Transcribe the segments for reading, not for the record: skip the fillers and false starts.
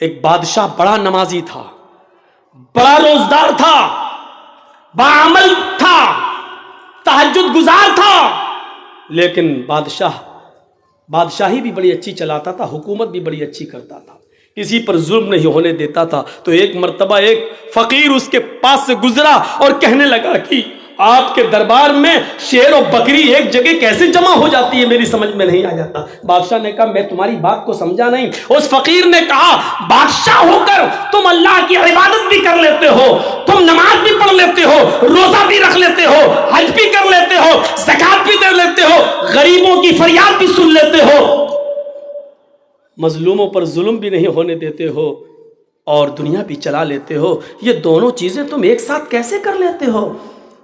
एक बादशाह बड़ा नमाजी था, बड़ा रोजदार था, बाअमल था, तहज्जुद गुजार था, लेकिन बादशाही भी बड़ी अच्छी चलाता था, हुकूमत भी बड़ी अच्छी करता था, किसी पर जुल्म नहीं होने देता था। तो एक मर्तबा एक फकीर उसके पास से गुजरा और कहने लगा कि आपके दरबार में शेर और बकरी एक जगह कैसे जमा हो जाती है, मेरी समझ में नहीं आ जाता। बादशाह ने कहा मैं तुम्हारी बात को समझा नहीं। उस फकीर ने कहा बादशाह होकर तुम अल्लाह की इबादत भी कर लेते हो, तुम नमाज भी पढ़ लेते हो, रोजा भी रख लेते हो, हज भी कर लेते हो, ज़कात भी दे लेते हो, गरीबों की फरियाद भी सुन लेते हो, मजलूमों पर जुल्म भी नहीं होने देते हो और दुनिया भी चला लेते हो, ये दोनों चीजें तुम एक साथ कैसे कर लेते हो?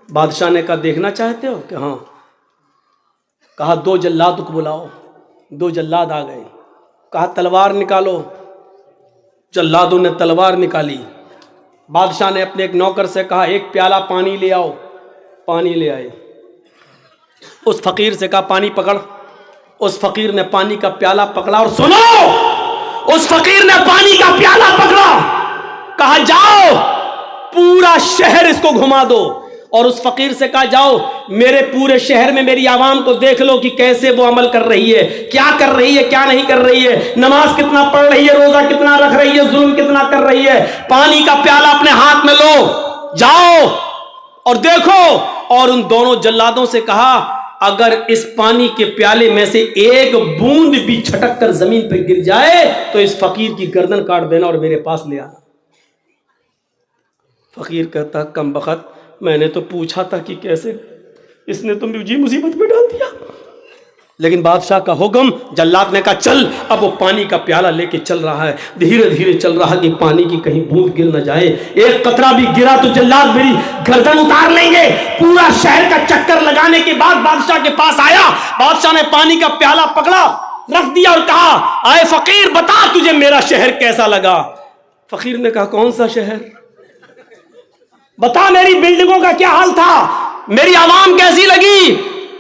बादशाह ने कहा देखना चाहते हो कि हाँ। कहा 2 जल्लाद को बुलाओ। 2 जल्लाद आ गए। कहा तलवार निकालो। जल्लादों ने तलवार निकाली। बादशाह ने अपने एक नौकर से कहा 1 प्याला पानी ले आओ। पानी ले आए। उस फकीर से कहा पानी पकड़। उस फकीर ने पानी का प्याला पकड़ा और सुनो, उस फकीर ने पानी का प्याला पकड़ा। कहा जाओ पूरा शहर इसको घुमा दो। और उस फकीर से कहा जाओ मेरे पूरे शहर में मेरी आवाम को देख लो कि कैसे वो अमल कर रही है, क्या कर रही है, क्या नहीं कर रही है, नमाज कितना पढ़ रही है, रोजा कितना रख रही है, जुल्म कितना कर रही है। पानी का प्याला अपने हाथ में लो, जाओ और देखो। और उन दोनों जल्लादों से कहा अगर इस पानी के प्याले में से एक बूंद भी छटक कर जमीन पर गिर जाए तो इस फकीर की गर्दन काट देना और मेरे पास ले आना। फकीर कहता कम बखत, मैंने तो पूछा था कि कैसे, इसने तो मुझे मुसीबत में डाल दिया। लेकिन बादशाह का हुक्म, जल्लाद ने कहा चल। अब वो पानी का प्याला लेके चल रहा है, धीरे धीरे चल रहा कि पानी की कहीं बूंद गिर न जाए। एक कतरा भी गिरा तो जल्लाद मेरी गर्दन उतार लेंगे। पूरा शहर का चक्कर लगाने के बाद बादशाह के पास आया। बादशाह ने पानी का प्याला पकड़ा, रख दिया और कहा आए फकीर बता तुझे मेरा शहर कैसा लगा। फकीर ने कहा कौन सा शहर, बता मेरी बिल्डिंगों का क्या हाल था, मेरी आवाम कैसी लगी।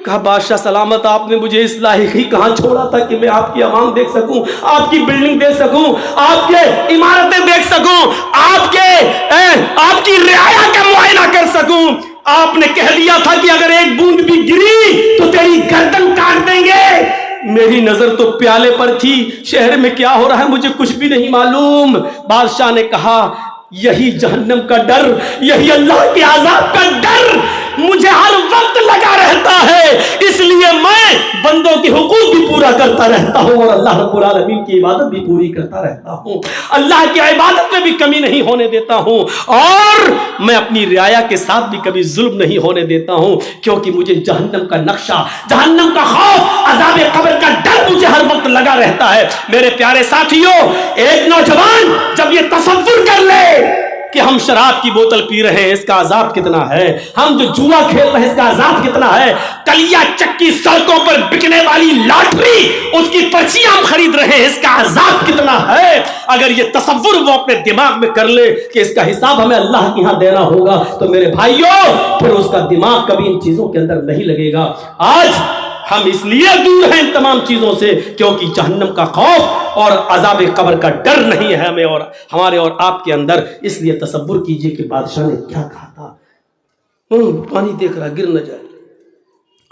कहा बादशाह सलामत, आपने मुझे इस लायक ही कहां छोड़ा था कि मैं आपकी आवाम देख सकूं, आपकी बिल्डिंग देख सकूं, आपके इमारतें देख सकूं, आपकी रियाया का मुआयना कर सकूं। आपने कह दिया था कि अगर एक बूंद भी गिरी तो तेरी गर्दन काट देंगे। मेरी नजर तो प्याले पर थी, शहर में क्या हो रहा है मुझे कुछ भी नहीं मालूम। बादशाह ने कहा यही जहन्नम का डर, यही अल्लाह के अज़ाब का डर मुझे हर वक्त लगा रहता है, इसलिए मैं बंदों के हुकूक भी पूरा करता रहता हूं और अल्लाह रब्बुल आलमीन की इबादत भी पूरी करता रहता हूं। अल्लाह की इबादत में भी कमी नहीं होने देता हूं और मैं अपनी रियाया के साथ भी कभी जुल्म नहीं होने देता हूं, क्योंकि मुझे जहन्नम का नक्शा, जहन्नम का खौफ, अज़ाब कब्र का डर मुझे हर वक्त लगा रहता है। मेरे प्यारे साथियों, एक नौजवान जब ये तसव्वुर कर ले कि हम शराब की बोतल पी रहे हैं इसका अजाब कितना है, हम जो जुआ खेल रहे हैं इसका अजाब कितना है, कलिया चक्की सड़कों पर बिकने वाली लॉटरी उसकी पर्चियां हम खरीद रहे हैं इसका अजाब कितना है, अगर ये तसव्वुर वो अपने दिमाग में कर ले कि इसका हिसाब हमें अल्लाह के यहां देना होगा, तो मेरे भाइयों फिर उसका दिमाग कभी इन चीजों के अंदर नहीं लगेगा। आज हम इसलिए दूर हैं इन तमाम चीजों से क्योंकि जहन्नम का खौफ और अज़ाब कब्र का डर नहीं है हमें और हमारे और आपके अंदर। इसलिए तसव्वुर कीजिए कि बादशाह ने क्या कहा था, पानी देख रहा गिर न जाए।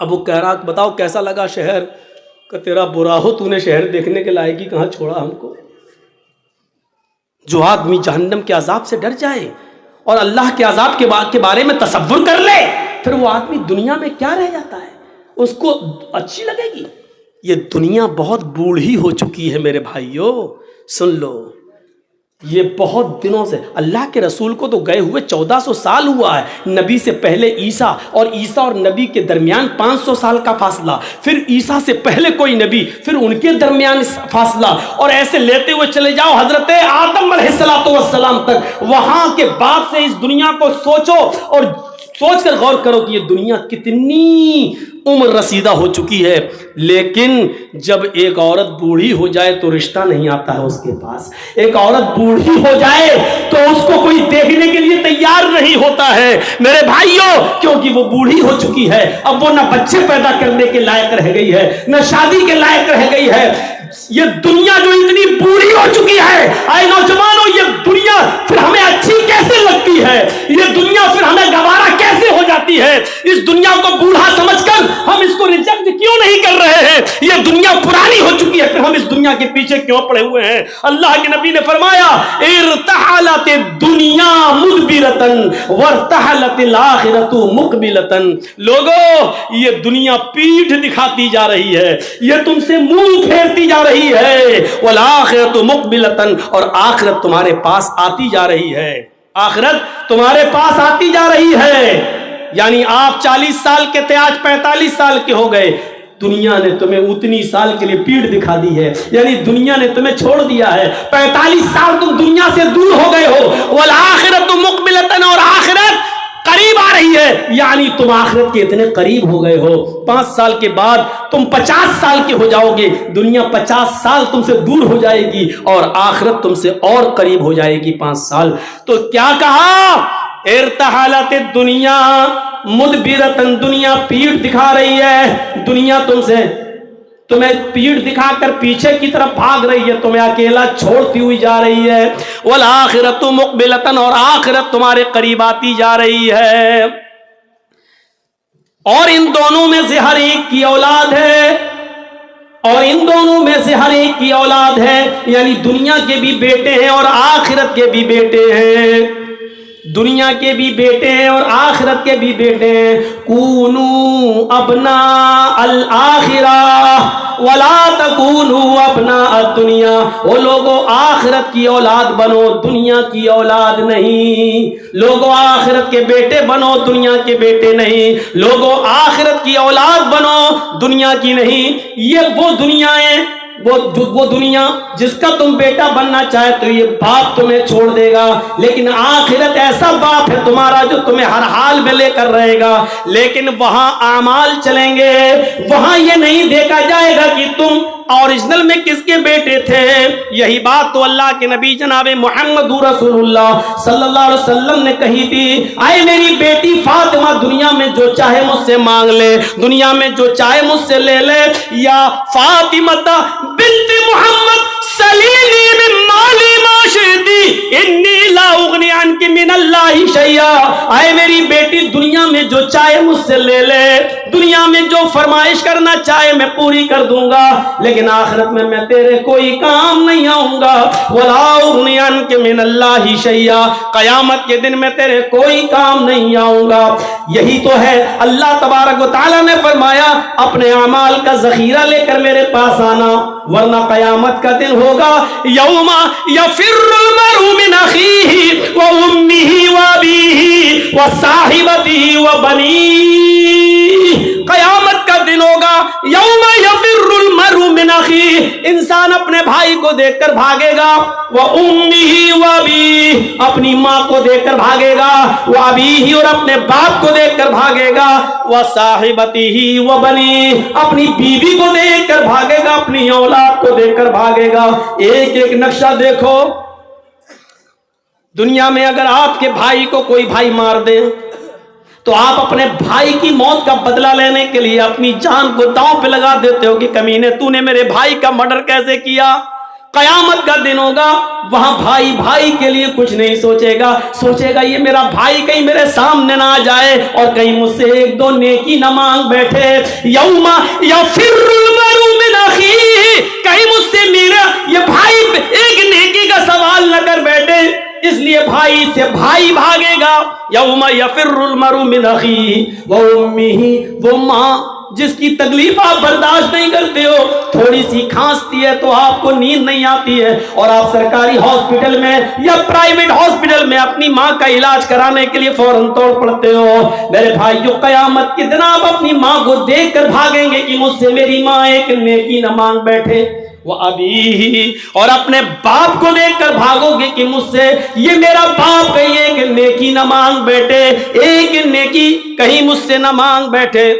अब वो कह रहा बताओ कैसा लगा शहर, का तेरा बुरा हो, तूने शहर देखने के लायक ही कहां छोड़ा हमको। जो आदमी जहन्नम के अजाब से डर जाए और अल्लाह के अजाब के बारे में तसव्वुर कर ले, फिर वो आदमी दुनिया में क्या रह जाता है, उसको अच्छी लगेगी। ये दुनिया बहुत बूढ़ी हो चुकी है मेरे भाइयों, सुन लो। ये बहुत दिनों से अल्लाह के रसूल को तो गए हुए 1400 साल हुआ है, नबी से पहले ईसा और नबी के दरमियान 500 साल का फासला, फिर ईसा से पहले कोई नबी, फिर उनके दरमियान फासला, और ऐसे लेते हुए चले जाओ हजरत आदम अलैहिस्सलाम तक। वहां के बाद से इस दुनिया को सोचो और सोच कर गौर करो कि ये दुनिया कितनी उम्र रसीदा हो चुकी है। लेकिन जब एक औरत बूढ़ी हो जाए तो रिश्ता नहीं आता है उसके पास। एक औरत बूढ़ी हो जाए तो उसको कोई देखने के लिए तैयार नहीं होता है मेरे भाइयों, क्योंकि वो बूढ़ी हो चुकी है। अब वो ना बच्चे पैदा करने के लायक रह गई है, ना शादी के लायक रह गई है। ये दुनिया जो इतनी बूढ़ी हो चुकी है, आए नौजवान के पीछे क्यों पड़े हुए हैं? अल्लाह के नबी ने फरमाया, इरतहलत दुनिया मुदबिरतन वरतहलतिल आखिरतु मुकबिलतन। लोगों, ये दुनिया पीठ दिखाती जा रही है, ये तुमसे मुंह फेरती जा रही है। वल आखिरतु मुकबिलतन, और आखिरत तुम्हारे पास आती जा रही है। आखिरत तुम्हारे पास आती जा रही है। यानी आप 40 साल के थे, आज 45 साल के हो गए। दुनिया ने तुम्हें उतनी साल के लिए पीठ दिखा दी है, यानी दुनिया ने तुम्हें छोड़ दिया है। 45 साल तुम दुनिया से दूर हो गए हो। वल आखिरतु मुकबिलतन, और आखिरत करीब आ रही है, यानी तुम आखिरत के इतने करीब हो गए हो। 5 साल के बाद तुम 50 साल के हो जाओगे। दुनिया 50 साल तुमसे दूर हो जाएगी और आखिरत तुमसे और करीब हो जाएगी 5 साल। तो क्या कहा? इरतहलत दुनिया मुदबिरतन, दुनिया पीठ दिखा रही है। दुनिया तुम्हें पीठ दिखाकर पीछे की तरफ भाग रही है, तुम्हें अकेला छोड़ती हुई जा रही है। वल आखिरतु मुकबिलतन, और आखिरत तुम्हारे करीब आती जा रही है। और इन दोनों में से हर एक की औलाद है, और इन दोनों में से हर एक की औलाद है, यानी दुनिया के भी बेटे हैं और आखिरत के भी बेटे हैं। दुनिया के भी बेटे हैं और आखिरत के भी बेटे हैं। कूनू अपना अल आखिरा वला तकूनू अपना दुनिया। वो लोगों, आखिरत की औलाद बनो, दुनिया की औलाद नहीं। लोगों, आखिरत के बेटे बनो, दुनिया के बेटे नहीं। लोगों, आखिरत की औलाद बनो, दुनिया की नहीं। ये वो दुनियाएं, वो दुनिया जिसका तुम बेटा बनना चाहे तो ये बाप तुम्हें छोड़ देगा, लेकिन आखिरत ऐसा बाप है तुम्हारा जो तुम्हें हर हाल में लेकर रहेगा। लेकिन वहां आमाल चलेंगे, वहां ये नहीं देखा जाएगा कि तुम ओरिजिनल में किसके बेटे थे। यही बात तो अल्लाह के नबी जनाब मोहम्मद रसूलुल्लाह सल्लल्लाहु अलैहि वसल्लम ने कही थी, आए मेरी बेटी फातिमा दुनिया में जो चाहे मुझसे मांग ले, दुनिया में जो चाहे मुझसे ले ले। या फातिमा बिन्त मोहम्मद सलीनी मिन माली मा शि'ति इन्नी ला उगनी अन्की मिनल्लाहि शैया। आए मेरी बेटी दुनिया में जो चाहे मुझसे ले ले, दुनिया में जो फरमाइश करना चाहे मैं पूरी कर दूंगा, लेकिन आखिरत में मैं तेरे कोई काम नहीं आऊंगा। वला उगनी अन्की मिनल्लाहि शैया, कयामत के दिन में तेरे कोई काम नहीं आऊंगा। यही तो है अल्लाह तबारक व तआला ने फरमाया, अपने अमाल का जखीरा लेकर मेरे पास आना, वरना कयामत का दिन होगा यौमा यफिर्रुल मर'उ मिन अखीही व उम्मिही व अबीही व साहिबतिही व बनीही। कयामत का दिन होगा यौमा यफिर्रुल मर'उ मिन अखीही, इंसान अपने भाई को देखकर भागेगा। व उम्मिही व अबीही, अपनी माँ को देखकर भागेगा। व अबीही, और अपने बाप को देखकर भागेगा। व साहिबतिही व बनी, अपनी बीवी को देखकर भागेगा, अपनी औलाद को देखकर भागेगा। एक एक नक्शा देखो। दुनिया में अगर आपके भाई को कोई भाई मार दे तो आप अपने भाई की मौत का बदला लेने के लिए अपनी जान को दांव पे लगा देते हो कि कमीने तूने मेरे भाई का मर्डर कैसे किया। कयामत का दिन होगा, वहां भाई भाई के लिए कुछ नहीं सोचेगा, सोचेगा ये मेरा भाई कहीं मेरे सामने ना आ जाए और कहीं मुझसे एक दो नेकी न मांग बैठे। यौमा यफिर्रुल मर'उ मिन अखीही, कहीं मुझसे मेरा ये भाई एक नेकी का सवाल न कर बैठे, इसलिए भाई से भाई भागेगा। यौमा यफिर्रुल मर'उ मिन अखीही व उम्मिही, वो माँ जिसकी तकलीफ आप बर्दाश्त नहीं करते हो, थोड़ी सी खांसती है तो आपको नींद नहीं आती है और आप सरकारी हॉस्पिटल में या प्राइवेट हॉस्पिटल में अपनी माँ का इलाज कराने के लिए फौरन तोड़ पड़ते हो। मेरे भाइयों, कयामत के दिन आप अपनी माँ को देख कर भागेंगे कि मुझसे मेरी माँ एक नेकी न मांग बैठे। वो अभी, और अपने बाप को देखकर भागोगे कि मुझसे ये मेरा बाप कहीं एक नेकी न मांग बैठे, एक नेकी कहीं मुझसे न मांग बैठे।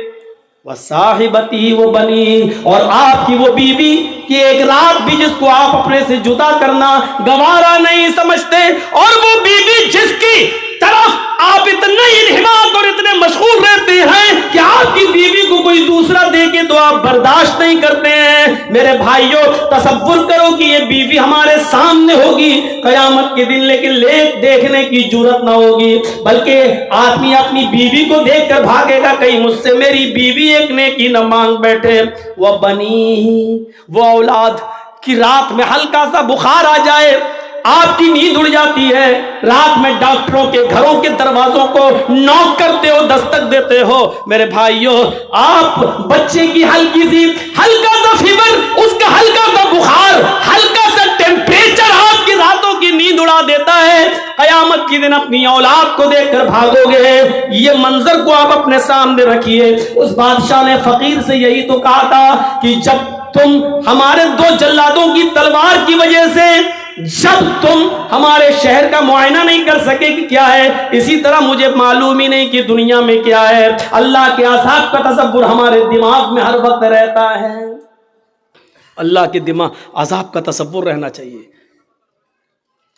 वह साहिबती वो बनी, और आपकी वो बीवी कि एक रात भी जिसको आप अपने से जुदा करना गवारा नहीं समझते, और वो बीवी जिसकी तरफ आप इतने इन्हिमाक और इतने मशगूल रहते हैं कि आपकी बीवी को कोई दूसरा देके तो आप बर्दाश्त नहीं करते हैं। मेरे भाइयों, तसव्वुर करो कि ये बीवी हमारे सामने होगी कयामत के दिन, लेकिन देखने की जरूरत ना होगी, बल्कि आदमी अपनी बीवी को देखकर भागेगा कहीं मुझसे मेरी बीवी एक नेकी न मांग बैठे। वह बनी, वो औलाद कि रात में हल्का सा बुखार आ जाए, आपकी नींद उड़ जाती है, रात में डॉक्टरों के घरों के दरवाजों को नॉक करते हो, दस्तक देते हो। मेरे भाइयों, आप बच्चे की हल्का सा फीवर, उसका हल्का सा बुखार, हल्का सा टेम्परेचर आपकी रातों की नींद उड़ा देता है। कयामत के दिन अपनी औलाद को देखकर भागोगे। ये मंजर को आप अपने सामने रखिए। उस बादशाह ने फकीर से यही तो कहा था कि जब तुम हमारे 2 जल्लादों की तलवार की वजह से जब तुम हमारे शहर का मुआयना नहीं कर सके कि क्या है, इसी तरह मुझे मालूम ही नहीं कि दुनिया में क्या है। अल्लाह के अज़ाब का तसव्वुर हमारे दिमाग में हर वक्त रहता है। अल्लाह के दिमाग अज़ाब का तसव्वुर रहना चाहिए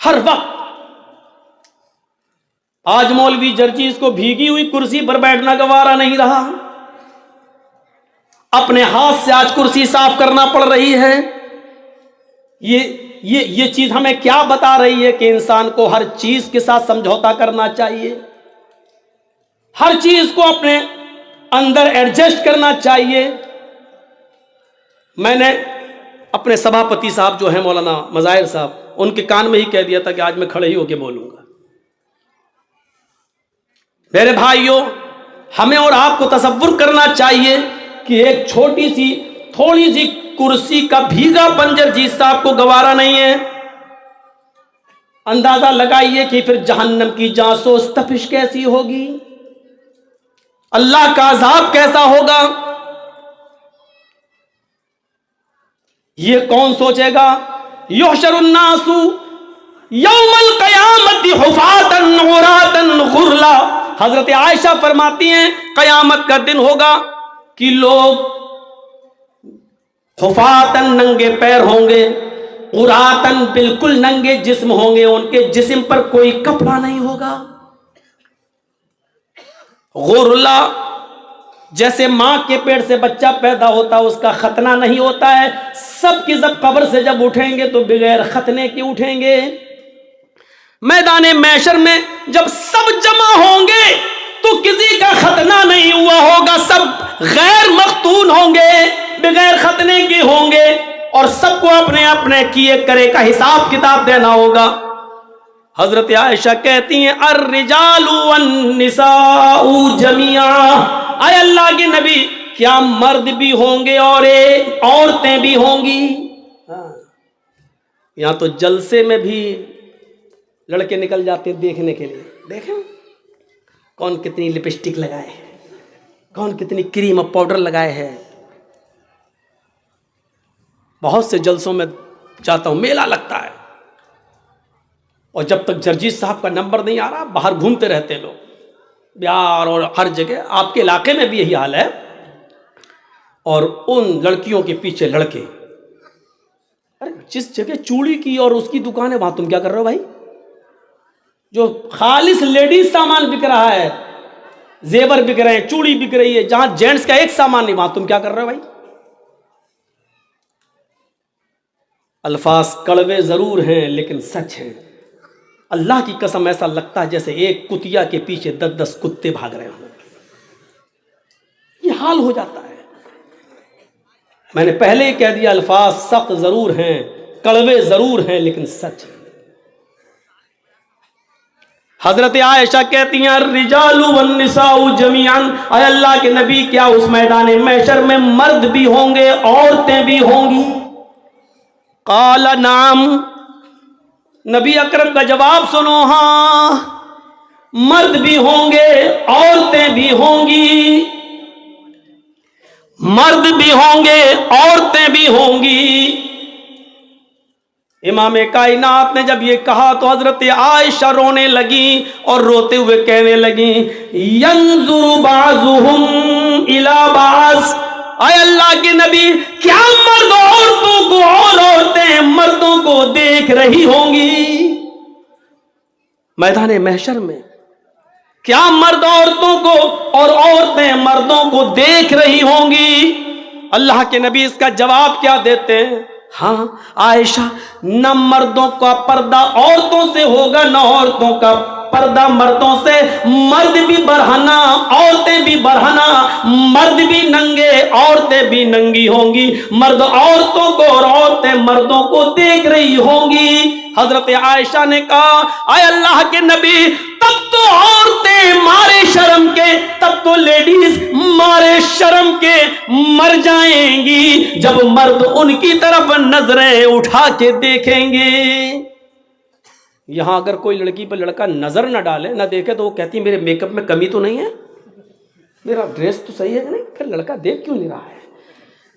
हर वक्त। आज मौलवी जर्जीस को भीगी हुई कुर्सी पर बैठना गवारा नहीं रहा, अपने हाथ से आज कुर्सी साफ करना पड़ रही है। ये चीज हमें क्या बता रही है कि इंसान को हर चीज के साथ समझौता करना चाहिए, हर चीज को अपने अंदर एडजस्ट करना चाहिए। मैंने अपने सभापति साहब जो है मौलाना मज़ाहिर साहब, उनके कान में ही कह दिया था कि आज मैं खड़े ही होकर बोलूंगा। मेरे भाइयों, हमें और आपको तसव्वुर करना चाहिए कि एक छोटी सी थोड़ी सी कुर्सी का भीगा पंजर जीत साहब को गवारा नहीं है। अंदाजा लगाइए कि फिर जहन्नम की जांसोस तपिश कैसी होगी, अल्लाह का अज़ाब कैसा होगा। ये कौन सोचेगा? युहशरुन्नासु यौमल क़यामति हुफ़ातन उरातन गुरला। हजरत आयशा फरमाती हैं कयामत का दिन होगा कि लोग हुफातन नंगे पैर होंगे, उरातन बिल्कुल नंगे जिस्म होंगे, उनके जिस्म पर कोई कपड़ा नहीं होगा। गुरला, जैसे मां के पेट से बच्चा पैदा होता है उसका खतना नहीं होता है, सब की सब कब्र से जब उठेंगे तो बगैर खतने के उठेंगे। मैदान मैशर में जब सब जमा होंगे तो किसी का खतना नहीं हुआ होगा, सब गैर मख्तून होंगे, बगैर खतने के होंगे और सबको अपने अपने किए करे का हिसाब किताब देना होगा। हजरत आयशा कहती हैं अर्रिजालु वन्निसाउ जमिया। आय अल्लाह के नबी, क्या मर्द भी होंगे और औरतें भी होंगी? यहां तो जलसे में भी लड़के निकल जाते देखने के लिए। देखें कौन कितनी लिपस्टिक लगाए है, कौन कितनी क्रीम और पाउडर लगाए हैं। बहुत से जलसों में जाता हूं, मेला लगता है, और जब तक जर्जीस साहब का नंबर नहीं आ रहा बाहर घूमते रहते लोग, बिहार और हर जगह। आपके इलाके में भी यही हाल है। और उन लड़कियों के पीछे लड़के, अरे जिस जगह चूड़ी की और उसकी दुकान है वहां तुम क्या कर रहे हो भाई? जो खालिस लेडीज सामान बिक रहा है, जेवर बिक रहे हैं, चूड़ी बिक रही है, जहां जेंट्स का एक सामान नहीं वहां तुम क्या कर रहे हो भाई? अल्फाज कड़वे जरूर हैं लेकिन सच हैं। अल्लाह की कसम ऐसा लगता है जैसे एक कुतिया के पीछे 10-10 कुत्ते भाग रहे हों। ये हाल हो जाता है। मैंने पहले ही कह दिया, अल्फाज सख्त जरूर हैं, कड़वे जरूर हैं लेकिन सच है। हजरत आयशा कहती हैं रिजालु वन्निसाउ जमीअन। अय अल्लाह के नबी, क्या उस मैदान महशर में मर्द भी होंगे औरतें भी होंगी? काला नाम। नबी अकरम का जवाब सुनो, हाँ मर्द भी होंगे औरतें भी होंगी, मर्द भी होंगे औरतें भी होंगी। इमाम कायनात ने जब ये कहा तो हजरत आयशा रोने लगी और रोते हुए कहने लगी यंजुरु बाजुहुम इला बाज। आय अल्लाह के नबी, क्या मर्द औरतों को और औरतें मर्दों को देख रही होंगी मैदान महशर में? क्या मर्द औरतों को और औरतें मर्दों को देख रही होंगी? अल्लाह के नबी इसका जवाब क्या देते हैं? हाँ आयशा, न मर्दों का पर्दा औरतों से होगा न औरतों का पर्दा मर्दों से, मर्द भी बरहना औरतें भी बरहना, मर्द भी नंगे औरतें भी नंगी होंगी, मर्द औरतों को और औरतें मर्दों को देख रही होंगी। हजरत आयशा ने कहा, आए अल्लाह के नबी, तब तो औरतें मारे शर्म के, तब तो लेडीज मारे शर्म के मर जाएंगी जब मर्द उनकी तरफ नजरें उठा के देखेंगे। यहां अगर कोई लड़की पर लड़का नजर ना डाले ना देखे तो वो कहती है मेरे मेकअप में कमी तो नहीं है, मेरा ड्रेस तो सही है कि नहीं, फिर लड़का देख क्यों नहीं रहा है।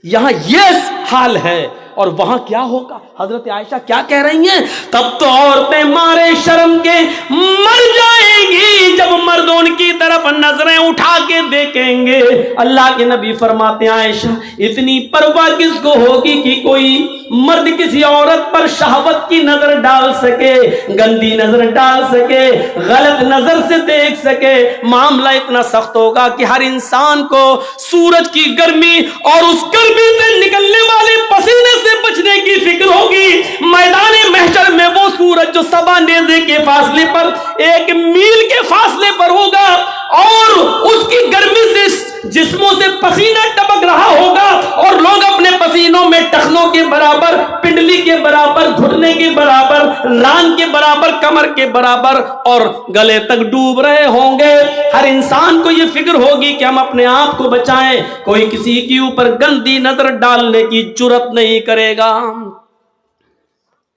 यहां ये हाल है और वहां क्या होगा। हजरत आयशा क्या कह रही हैं, तब तो औरतें मारे शर्म के मर जाएंगी जब मर्द उनकी तरफ नजरें उठा के देखेंगे। अल्लाह के नबी फरमाते हैं, आयशा इतनी परवाह किसको होगी कि कोई मर्द किसी औरत पर शहवत की नजर डाल सके, गंदी नजर डाल सके, गलत नजर से देख सके। मामला इतना सख्त होगा कि हर इंसान को सूरज की गर्मी और उस गर्मी से निकलने वाले पसीने से बचने की फिक्र होगी। मैदान महशर में वो सूरज जो सबा नेज़े के फासले पर, 1 मील के फासले पर होगा और उसकी गर्मी से जिस्मों से पसीना टपक रहा होगा और लोग अपने पसीनों में टखनों के बराबर, पिंडली के बराबर, घुटने के बराबर, रान के बराबर, कमर के बराबर और गले तक डूब रहे होंगे। हर इंसान को यह फिक्र होगी कि हम अपने आप को बचाएं, कोई किसी के ऊपर गंदी नजर डालने की जुर्रत नहीं करेगा।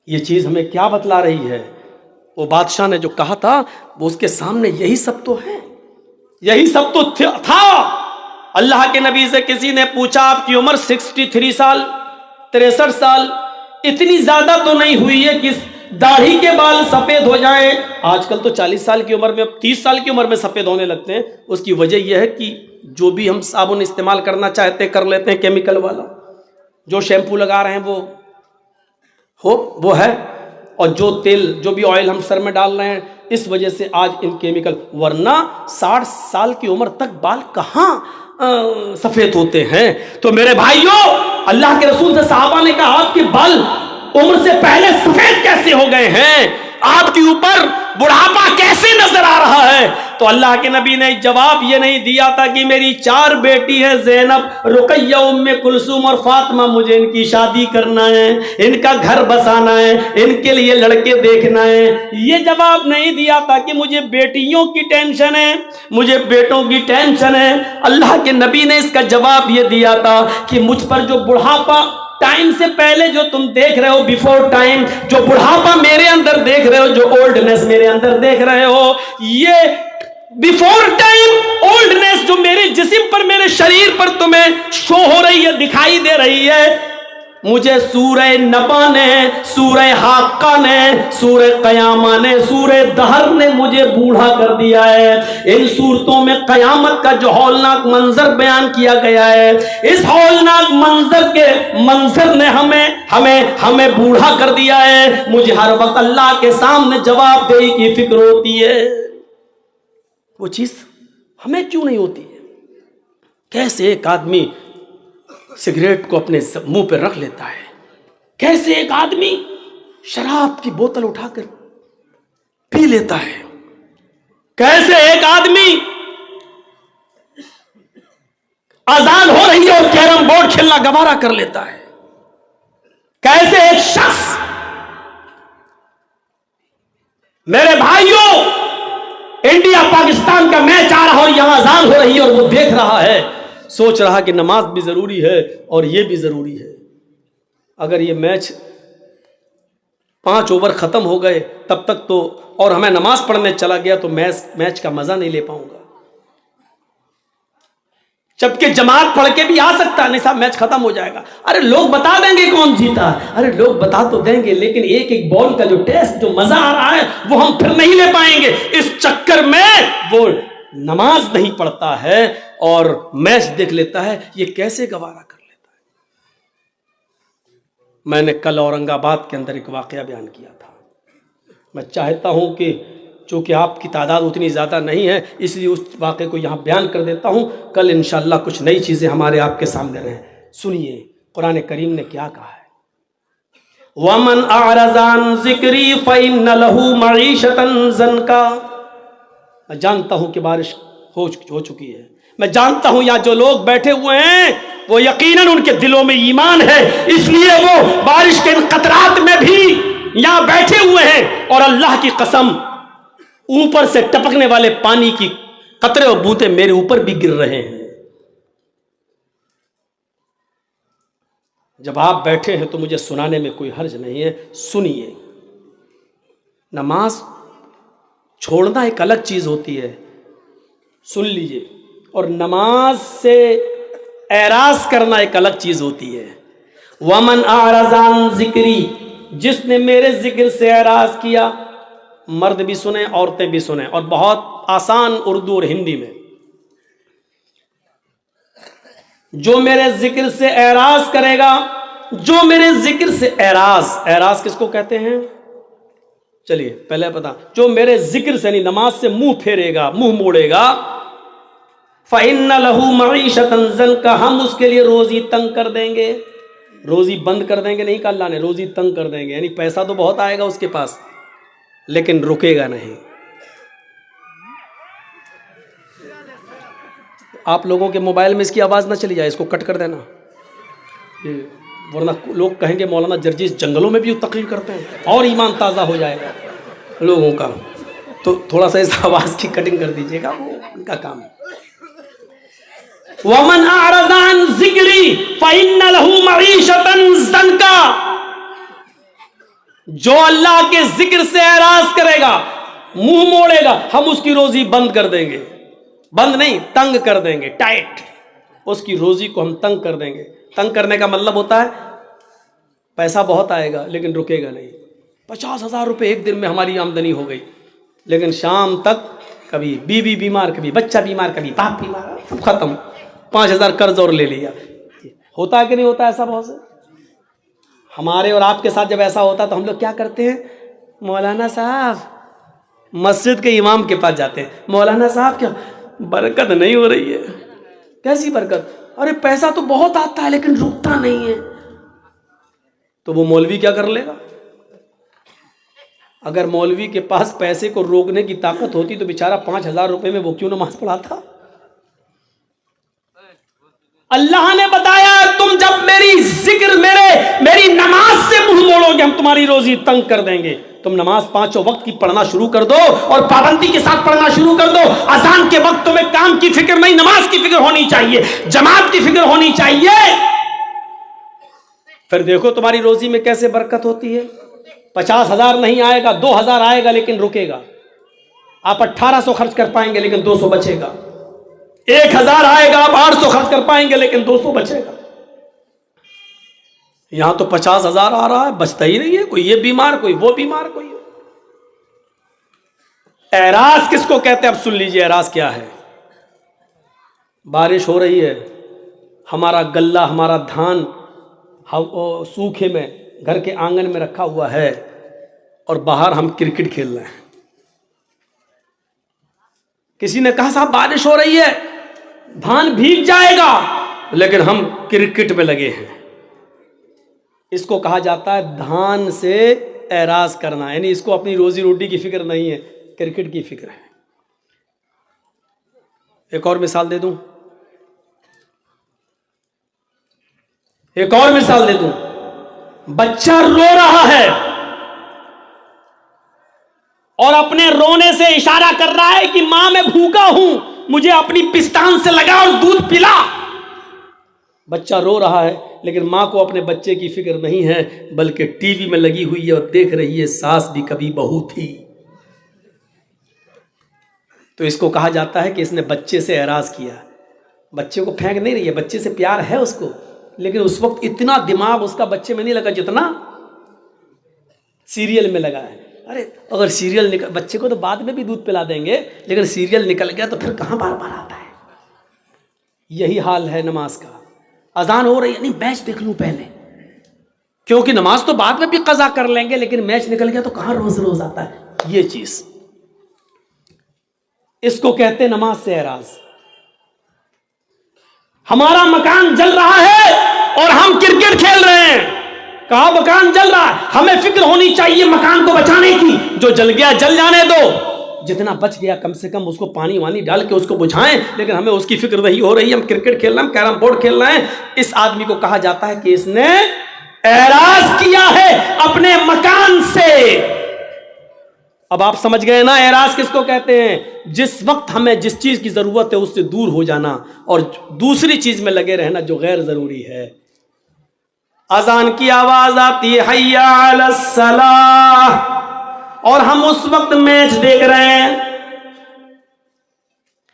ये चीज हमें क्या बतला रही है, वो बादशाह ने जो कहा था वो उसके सामने यही सब तो है, यही सब तो था। अल्लाह के नबी से किसी ने पूछा आपकी उम्र 63 साल 63 साल, इतनी ज्यादा तो नहीं हुई है कि दाढ़ी के बाल सफेद हो जाएं। आजकल तो 40 साल की उम्र में, 30 साल की उम्र में सफेद होने लगते हैं। उसकी वजह यह है कि जो भी हम साबुन इस्तेमाल करना चाहते कर लेते हैं केमिकल वाला, जो शैम्पू लगा रहे हैं वो है, और जो तेल जो भी ऑयल हम सर में डाल रहे हैं इस वजह से आज इन केमिकल, वरना 60 साल की उम्र तक बाल कहाँ सफेद होते हैं। तो मेरे भाइयों, अल्लाह के रसूल से साहबा ने कहा आपके बाल उम्र से पहले सफेद कैसे हो गए हैं, आपके ऊपर बुढ़ापा कैसे नजर आ रहा है। तो अल्लाह के नबी ने जवाब ये नहीं दिया था कि मेरी 4 बेटी है, ज़ैनब, रुकैया, उम्मे कुलसूम और फातिमा, मुझे इनकी शादी करना है, इनका घर बसाना है, इनके लिए लड़के देखना है। ये जवाब नहीं दिया था कि मुझे बेटियों की टेंशन है, मुझे बेटों की टेंशन है। अल्लाह के नबी ने इसका जवाब ये दिया था कि मुझ पर जो बुढ़ापा टाइम से पहले जो तुम देख रहे हो, बिफोर टाइम, जो बुढ़ापा मेरे अंदर देख रहे हो, जो ओल्डनेस मेरे अंदर देख रहे हो, ये बिफोर टाइम ओल्डनेस जो मेरे जिस्म पर, मेरे शरीर पर तुम्हें शो हो रही है, दिखाई दे रही है, मुझे सूरह नबा ने, सूरह हाक्का ने, सूरह कयामा ने, सूरह दहर ने मुझे बूढ़ा कर दिया है। इन सूरतों में कयामत का जो हौलनाक मंजर बयान किया गया है, इस हौलनाक मंजर ने हमें बूढ़ा कर दिया है। मुझे हर वक्त अल्लाह के सामने जवाबदेही की फिक्र होती है। वो चीज हमें क्यों नहीं होती है? कैसे एक आदमी सिगरेट को अपने मुंह पे रख लेता है, कैसे एक आदमी शराब की बोतल उठाकर पी लेता है, कैसे एक आदमी अजान हो रही है और कैरम बोर्ड खेलना गवारा कर लेता है, कैसे एक शख्स, मेरे भाइयों, इंडिया पाकिस्तान का मैच आ रहा और यहां अजान हो रही है और वो देख रहा है, सोच रहा कि नमाज भी जरूरी है और ये भी जरूरी है। अगर ये मैच 5 ओवर खत्म हो गए तब तक तो, और हमें नमाज पढ़ने चला गया तो मैच का मजा नहीं ले पाऊंगा। जबकि जमात पढ़ के भी आ सकता है, नहीं साहब मैच खत्म हो जाएगा, अरे लोग बता देंगे कौन जीता, अरे लोग बता तो देंगे, लेकिन एक एक बॉल का जो टेस्ट, जो मजा आ रहा है वो हम फिर नहीं ले पाएंगे। इस चक्कर में वो नमाज नहीं पढ़ता है और मैच देख लेता है। ये कैसे गवारा कर लेता है? मैंने कल औरंगाबाद के अंदर एक वाकया बयान किया था। मैं चाहता हूं कि चूंकि आपकी तादाद उतनी ज़्यादा नहीं है, इसलिए उस वाक़े को यहाँ बयान कर देता हूँ। कल इंशाअल्लाह कुछ नई चीज़ें हमारे आपके सामने रहें। सुनिए कुरान करीम ने क्या कहा है, वमन आरज़ान ज़िक्री फ़इन्न लहू मईशतन ज़नका। मैं जानता हूं कि बारिश हो चुकी है। मैं जानता हूं यहाँ जो लोग बैठे हुए हैं वो यकीनन उनके दिलों में ईमान है, इसलिए वो बारिश के इन कतरात में भी यहां बैठे हुए हैं। और अल्लाह की कसम, ऊपर से टपकने वाले पानी की कतरे और बूंदे मेरे ऊपर भी गिर रहे हैं। जब आप बैठे हैं तो मुझे सुनाने में कोई हर्ज नहीं है, सुनिए। नमाज छोड़ना एक अलग चीज होती है, सुन लीजिए, और नमाज से एराज करना एक अलग चीज होती है। वमन आरज़ान जिक्री, जिसने मेरे जिक्र से एराज किया, मर्द भी सुने औरतें भी सुने, और बहुत आसान उर्दू और हिंदी में, जो मेरे जिक्र से एराज करेगा, जो मेरे जिक्र से एराज किसको कहते हैं, चलिए पहले पता, जो मेरे जिक्र से नहीं नमाज से मुंह फेरेगा, मुंह मोड़ेगा, फ़इन्न लहू मईशतन ज़ंका, हम उसके लिए रोजी तंग कर देंगे। रोजी बंद कर देंगे नहीं कहा अल्लाह ने, रोजी तंग कर देंगे, यानी पैसा तो बहुत आएगा उसके पास लेकिन रुकेगा नहीं। आप लोगों के मोबाइल में इसकी आवाज़ ना चली जाए, इसको कट कर देना, वरना लोग कहेंगे मौलाना जर्जीस जंगलों में भी तकरीर करते हैं, और ईमान ताज़ा हो जाएगा लोगों का। तो थोड़ा सा इस आवाज़ की कटिंग कर दीजिएगा, वो उनका काम है। वमन आरज़ान ज़िक्री फ़इन्न लहू मईशतन ज़ंका, जो अल्लाह के जिक्र से एराज करेगा, मुंह मोड़ेगा, हम उसकी रोजी बंद कर देंगे। बंद नहीं, तंग कर देंगे, टाइट, उसकी रोजी को हम तंग कर देंगे। तंग करने का मतलब होता है पैसा बहुत आएगा लेकिन रुकेगा नहीं। 50,000 रुपये एक दिन में हमारी आमदनी हो गई, लेकिन शाम तक कभी बीवी बीमार, कभी बच्चा बीमार, कभी बाप बीमार, सब खत्म। 5,000 कर्ज और ले लिया। होता है कि नहीं होता ऐसा बहुत से? हमारे और आपके साथ जब ऐसा होता तो हम लोग क्या करते हैं, मौलाना साहब, मस्जिद के इमाम के पास जाते हैं, मौलाना साहब क्या बरकत नहीं हो रही है? कैसी बरकत? अरे पैसा तो बहुत आता है लेकिन रुकता नहीं है। तो वो मौलवी क्या कर लेगा? अगर मौलवी के पास पैसे को रोकने की ताकत होती तो बेचारा 5,000 रुपए में वो क्यों नमाज पढ़ाता? अल्लाह ने बताया तुम जब मेरी जिक्र मेरी नमाज से मुंह मोड़ोगे, हम तुम्हारी रोजी तंग कर देंगे। तुम नमाज 5 वक्त की पढ़ना शुरू कर दो और पाबंदी के साथ पढ़ना शुरू कर दो। अजान के वक्त तुम्हें काम की फिक्र नहीं, नमाज की फिक्र होनी चाहिए, जमात की फिक्र होनी चाहिए। फिर देखो तुम्हारी रोजी में कैसे बरकत होती है। 50,000 नहीं आएगा, 2,000 आएगा लेकिन रुकेगा। आप 1,800 खर्च कर पाएंगे लेकिन 200 बचेगा। 1,000 आएगा, आप 800 खर्च कर पाएंगे लेकिन 200 बचेगा। यहां तो 50,000 आ रहा है, बचता ही नहीं है। कोई ये बीमार, कोई वो बीमार, कोई। एराज किसको कहते हैं? अब सुन लीजिए एराज क्या है। बारिश हो रही है, हमारा गल्ला, हमारा धान सूखे में घर के आंगन में रखा हुआ है और बाहर हम क्रिकेट खेल रहे हैं। किसी ने कहा साहब बारिश हो रही है, धान भीग जाएगा, लेकिन हम क्रिकेट में लगे हैं। इसको कहा जाता है धान से एराज करना, यानी इसको अपनी रोजी रोटी की फिक्र नहीं है, क्रिकेट की फिक्र है। एक और मिसाल दे दूं, बच्चा रो रहा है और अपने रोने से इशारा कर रहा है कि मां मैं भूखा हूं, मुझे अपनी पिस्तान से लगा और दूध पिला। बच्चा रो रहा है लेकिन मां को अपने बच्चे की फिक्र नहीं है, बल्कि टीवी में लगी हुई है और देख रही है सास भी कभी बहू थी। तो इसको कहा जाता है कि इसने बच्चे से एराज किया। बच्चे को फेंक नहीं रही है, बच्चे से प्यार है उसको, लेकिन उस वक्त इतना दिमाग उसका बच्चे में नहीं लगा जितना सीरियल में लगा है। अरे अगर सीरियल निकल, बच्चे को तो बाद में भी दूध पिला देंगे, लेकिन सीरियल निकल गया तो फिर कहां बार बार आता है। यही हाल है नमाज का। अजान हो रही है, नहीं मैच देख लूं पहले, क्योंकि नमाज तो बाद में भी कज़ा कर लेंगे, लेकिन मैच निकल गया तो कहां रोज रोज आता है। ये चीज, इसको कहते हैं नमाज से एराज। हमारा मकान जल रहा है और हम क्रिकेट खेल रहे हैं। कहा मकान जल रहा है, हमें फिक्र होनी चाहिए मकान को बचाने की। जो जल गया जल जाने दो, जितना बच गया कम से कम उसको पानी वानी डाल के उसको बुझाएं, लेकिन हमें उसकी फिक्र नहीं हो रही। हम क्रिकेट खेल रहे हैं, कैरम बोर्ड खेल रहे हैं। इस आदमी को कहा जाता है कि इसने एराज किया है अपने मकान से। अब आप समझ गए ना एराज किसको कहते हैं? जिस वक्त हमें जिस चीज की जरूरत है उससे दूर हो जाना और दूसरी चीज में लगे रहना जो गैर जरूरी है। अजान की आवाज आती है हय्या अलस सलाह, और हम उस वक्त मैच देख रहे हैं।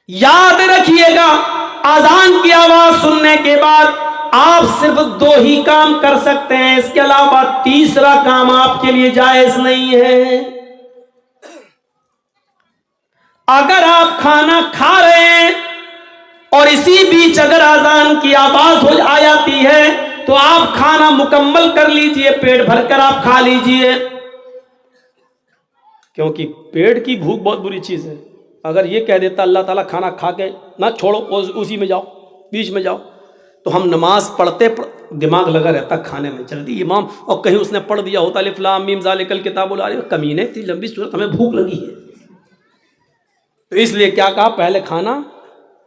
याद रखिएगा, अजान की आवाज सुनने के बाद आप सिर्फ 2 ही काम कर सकते हैं, इसके अलावा तीसरा काम आपके लिए जायज नहीं है। अगर आप खाना खा रहे हैं और इसी बीच अगर अजान की आवाज हो आ जाती है तो आप खाना मुकम्मल कर लीजिए, पेट भरकर आप खा लीजिए, क्योंकि पेट की भूख बहुत बुरी चीज है। अगर ये कह देता अल्लाह ताला खाना खा के ना छोड़ो, उसी में जाओ, बीच में जाओ, तो हम नमाज पढ़ते दिमाग लगा रहता खाने में, जल्दी इमाम, और कहीं उसने पढ़ दिया होता अलिफ लाम मीम ज़ालिकल किताबुल ला रैब, कमीने इतनी लंबी सूरत, हमें भूख लगी है। तो इसलिए क्या कहा, पहले खाना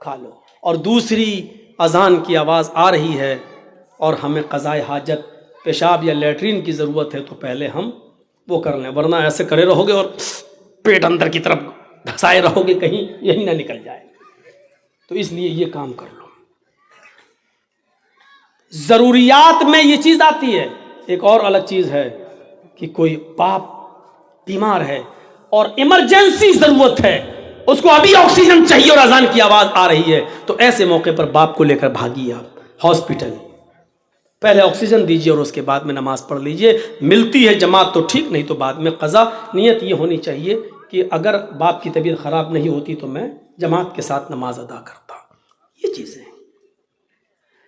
खा लो। और दूसरी, अजान की आवाज़ आ रही है और हमें क़ज़ाए हाजत, पेशाब या लेटरिन की ज़रूरत है, तो पहले हम वो कर लें, वरना ऐसे करे रहोगे और पेट अंदर की तरफ धसाए रहोगे, कहीं यही ना निकल जाए। तो इसलिए ये काम कर लो। ज़रूरियात में ये चीज़ आती है। एक और अलग चीज़ है कि कोई बाप बीमार है और इमरजेंसी ज़रूरत है, उसको अभी ऑक्सीजन चाहिए और अजान की आवाज़ आ रही है, तो ऐसे मौके पर बाप को लेकर भागिए आप हॉस्पिटल, पहले ऑक्सीजन दीजिए और उसके बाद में नमाज पढ़ लीजिए। मिलती है जमात तो ठीक, नहीं तो बाद में क़ज़ा। नियत ये होनी चाहिए कि अगर बाप की तबीयत ख़राब नहीं होती तो मैं जमात के साथ नमाज अदा करता। ये चीज़ें,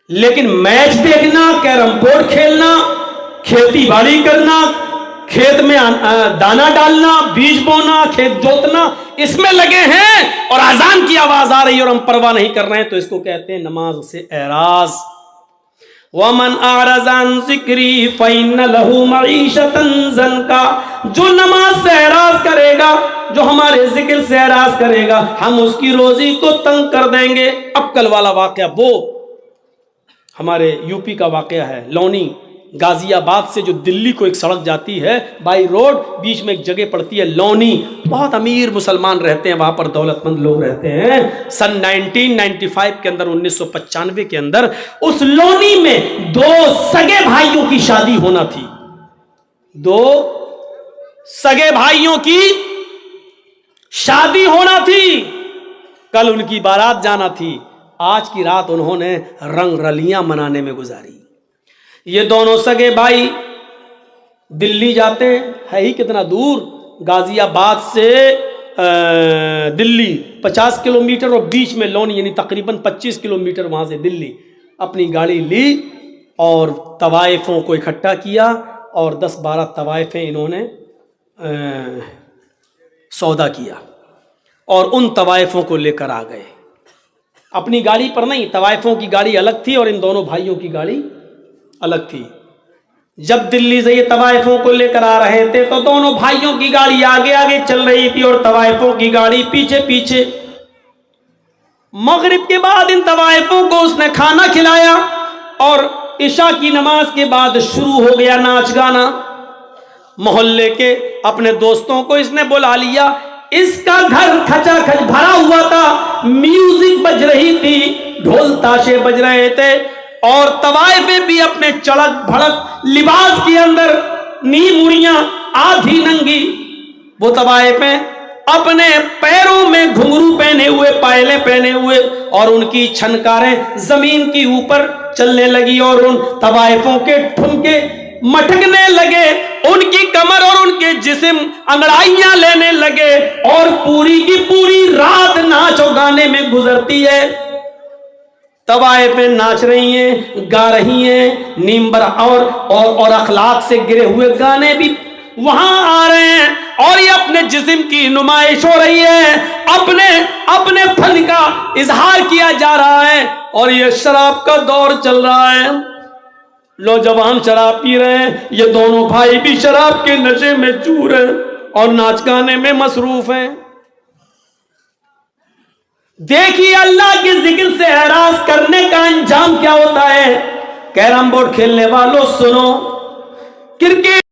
लेकिन मैच देखना, कैरम बोर्ड खेलना, खेती बाड़ी करना, खेत में दाना डालना, बीज बोना, खेत जोतना, इसमें लगे हैं और अजान की आवाज़ आ रही है और हम परवाह नहीं कर रहे हैं, तो इसको कहते हैं नमाज से एराज। वमन आरज़न ज़िक्री फ़इन्न लहू मईशतन ज़नका, जो नमाज से एराज करेगा, जो हमारे जिक्र से एराज करेगा, हम उसकी रोजी को तंग कर देंगे। अब कल वाला वाक़या वो हमारे यूपी का वाक़या है, लौनी गाजियाबाद से जो दिल्ली को एक सड़क जाती है बाई रोड, बीच में एक जगह पड़ती है लौनी, बहुत अमीर मुसलमान रहते हैं वहाँ पर, दौलतमंद लोग रहते हैं। सन 1995 के अंदर, 1995 के अंदर उस लौनी में 2 सगे भाइयों की शादी होना थी। 2 सगे भाइयों की शादी होना थी, कल उनकी बारात जाना थी। आज की रात उन्होंने रंग रलियां मनाने में गुजारी। ये दोनों सगे भाई दिल्ली जाते हैं, ही कितना दूर, गाजियाबाद से दिल्ली 50 किलोमीटर और बीच में लौनी, यानी तकरीबन 25 किलोमीटर वहाँ से दिल्ली। अपनी गाड़ी ली और तवाइफों को इकट्ठा किया और 10-12 तवाइफें इन्होंने सौदा किया और उन तवाइफों को लेकर आ गए। अपनी गाड़ी पर नहीं, तवाइफों की गाड़ी अलग थी और इन दोनों भाइयों की गाड़ी अलग थी। जब दिल्ली से ये तवाइफों को लेकर आ रहे थे तो दोनों भाइयों की गाड़ी आगे आगे चल रही थी और तवाइफों की गाड़ी पीछे पीछे। मगरिब के बाद इन तवाइफों को उसने खाना खिलाया और इशा की नमाज के बाद शुरू हो गया नाच गाना। मोहल्ले के अपने दोस्तों को इसने बुला लिया। इसका घर खचाखच भरा हुआ था, म्यूजिक बज रही थी, ढोल ताशे बज रहे थे और तवाइफे भी अपने चड़क भड़क लिबास के अंदर, नी मुड़ियां आधी नंगी। वो तवाइफे अपने पैरों में घुंघरू पहने हुए, पायले पहने हुए और उनकी छनकारें जमीन की ऊपर चलने लगी और उन तवाइफों के ठुमके मटकने लगे, उनकी कमर और उनके जिस्म अंगड़ाइयां लेने लगे और पूरी की पूरी रात नाच और गाने में गुजरती है। तवाइफें नाच रही हैं, गा रही हैं, नीमबर और अखलाक से गिरे हुए गाने भी वहां आ रहे हैं और ये अपने जिस्म की नुमाइश हो रही है, अपने फन का इजहार किया जा रहा है और ये शराब का दौर चल रहा है। नौजवान शराब पी रहे हैं, ये दोनों भाई भी शराब के नशे में चूर हैं और नाच गाने में मसरूफ हैं। देखिए अल्लाह के जिक्र से एराज करने का अंजाम क्या होता है। कैरम बोर्ड खेलने वालों सुनो, क्रिकेट